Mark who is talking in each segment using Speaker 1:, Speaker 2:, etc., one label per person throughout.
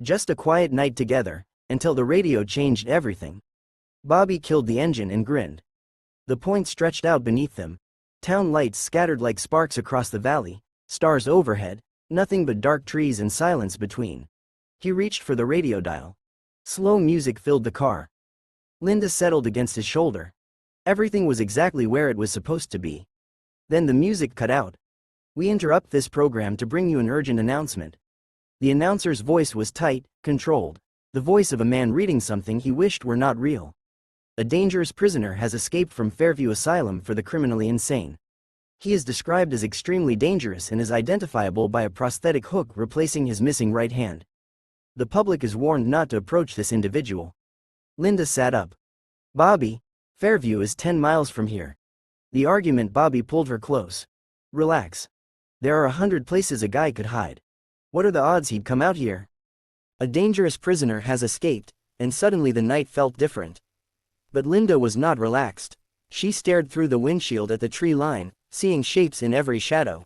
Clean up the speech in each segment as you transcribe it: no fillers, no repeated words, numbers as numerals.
Speaker 1: Just a quiet night together, until the radio changed everything. Bobby killed the engine and grinned. The point stretched out beneath them. Town lights scattered like sparks across the valley, stars overhead, nothing but dark trees and silence between. He reached for the radio dial. Slow music filled the car. Linda settled against his shoulder. Everything was exactly where it was supposed to be. Then the music cut out. "We interrupt this program to bring you an urgent announcement." The announcer's voice was tight, controlled. The voice of a man reading something he wished were not real. A dangerous prisoner has escaped from Fairview Asylum for the criminally insane. He is described as extremely dangerous and is identifiable by a prosthetic hook replacing his missing right hand. The public is warned not to approach this individual. Linda sat up. "Bobby, Fairview is 10 miles from here." The argument Bobby pulled her close. "Relax. There are 100 places a guy could hide. What are the odds he'd come out here?" A dangerous prisoner has escaped, and suddenly the night felt different. But Linda was not relaxed. She stared through the windshield at the tree line, seeing shapes in every shadow.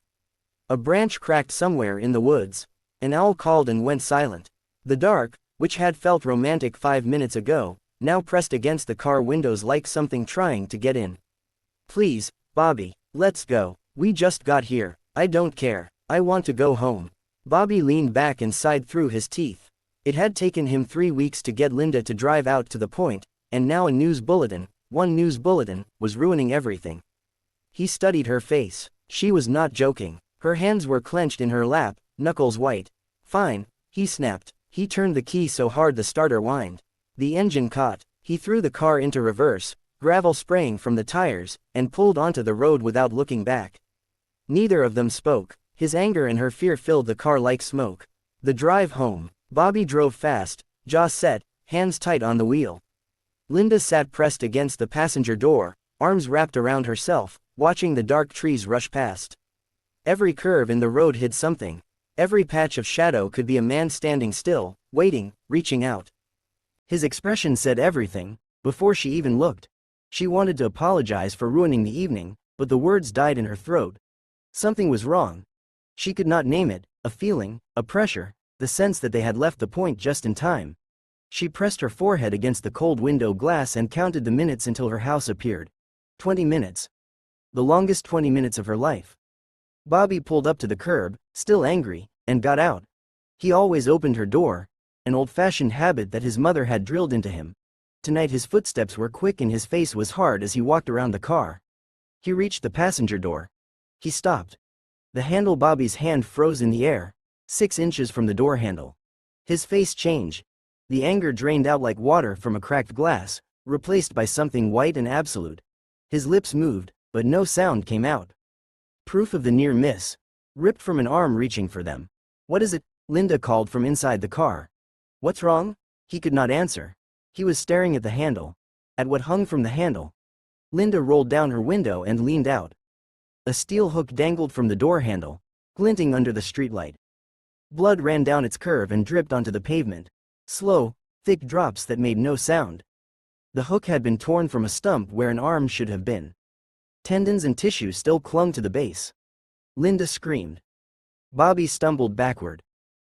Speaker 1: A branch cracked somewhere in the woods. An owl called and went silent. The dark, which had felt romantic 5 minutes ago, now pressed against the car windows like something trying to get in. "Please, Bobby, let's go. We just got here. I don't care. I want to go home." Bobby leaned back and sighed through his teeth. It had taken him 3 weeks to get Linda to drive out to the point, and now a news bulletin, one news bulletin, was ruining everything. He studied her face. She was not joking. Her hands were clenched in her lap, knuckles white. "Fine," he snapped. He turned the key so hard the starter whined. The engine caught. He threw the car into reverse, gravel spraying from the tires, and pulled onto the road without looking back. Neither of them spoke. His anger and her fear filled the car like smoke. The drive home. Bobby drove fast, jaw set, hands tight on the wheel. Linda sat pressed against the passenger door, arms wrapped around herself, watching the dark trees rush past. Every curve in the road hid something. Every patch of shadow could be a man standing still, waiting, reaching out. His expression said everything. Before she even looked, she wanted to apologize for ruining the evening, but the words died in her throat. Something was wrong. She could not name it, a feeling, a pressure, the sense that they had left the point just in time. She pressed her forehead against the cold window glass and counted the minutes until her house appeared. 20 minutes. The longest 20 minutes of her life. Bobby pulled up to the curb, still angry, and got out. He always opened her door, an old-fashioned habit that his mother had drilled into him. Tonight his footsteps were quick and his face was hard as he walked around the car. He reached the passenger door. He stopped. The handle. Bobby's hand froze in the air, 6 inches from the door handle. His face changed. The anger drained out like water from a cracked glass, replaced by something white and absolute. His lips moved, but no sound came out. Proof of the near miss. Ripped from an arm reaching for them. "What is it?" Linda called from inside the car. "What's wrong?" He could not answer. He was staring at the handle. At what hung from the handle. Linda rolled down her window and leaned out. A steel hook dangled from the door handle, glinting under the streetlight. Blood ran down its curve and dripped onto the pavement. Slow, thick drops that made no sound. The hook had been torn from a stump where an arm should have been. Tendons and tissue still clung to the base. Linda screamed. Bobby stumbled backward.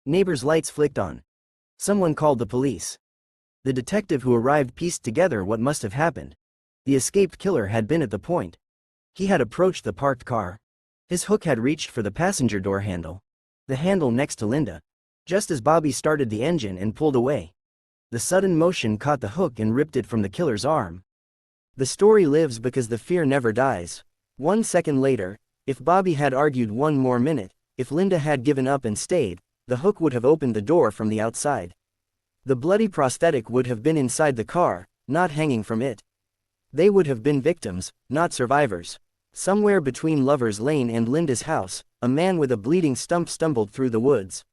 Speaker 1: Neighbors' lights flicked on. Someone called the police. The detective who arrived pieced together what must have happened. The escaped killer had been at the point. He had approached the parked car. His hook had reached for the passenger door handle. The handle next to Linda. Just as Bobby started the engine and pulled away. The sudden motion caught the hook and ripped it from the killer's arm. The story lives because the fear never dies. 1 second later, if Bobby had argued 1 more minute, if Linda had given up and stayed, the hook would have opened the door from the outside. The bloody prosthetic would have been inside the car, not hanging from it. They would have been victims, not survivors. Somewhere between Lover's Lane and Linda's house, a man with a bleeding stump stumbled through the woods.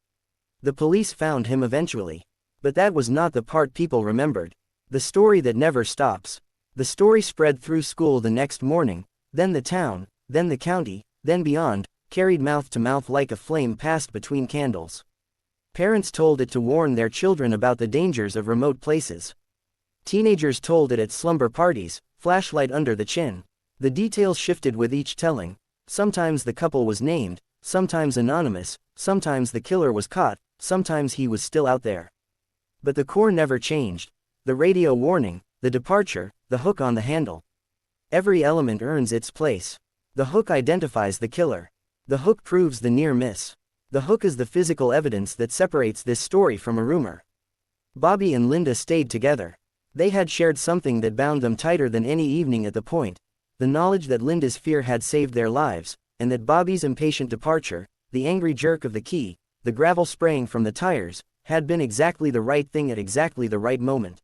Speaker 1: The police found him eventually. But that was not the part people remembered. The story that never stops. The story spread through school the next morning, then the town, then the county, then beyond, carried mouth to mouth like a flame passed between candles. Parents told it to warn their children about the dangers of remote places. Teenagers told it at slumber parties, flashlight under the chin. The details shifted with each telling. Sometimes the couple was named, sometimes anonymous, sometimes the killer was caught, sometimes he was still out there. But the core never changed. The radio warning, the departure, the hook on the handle. Every element earns its place. The hook identifies the killer. The hook proves the near miss. The hook is the physical evidence that separates this story from a rumor. Bobby and Linda stayed together. They had shared something that bound them tighter than any evening at the point, the knowledge that Linda's fear had saved their lives, and that Bobby's impatient departure, the angry jerk of the key, the gravel spraying from the tires, had been exactly the right thing at exactly the right moment.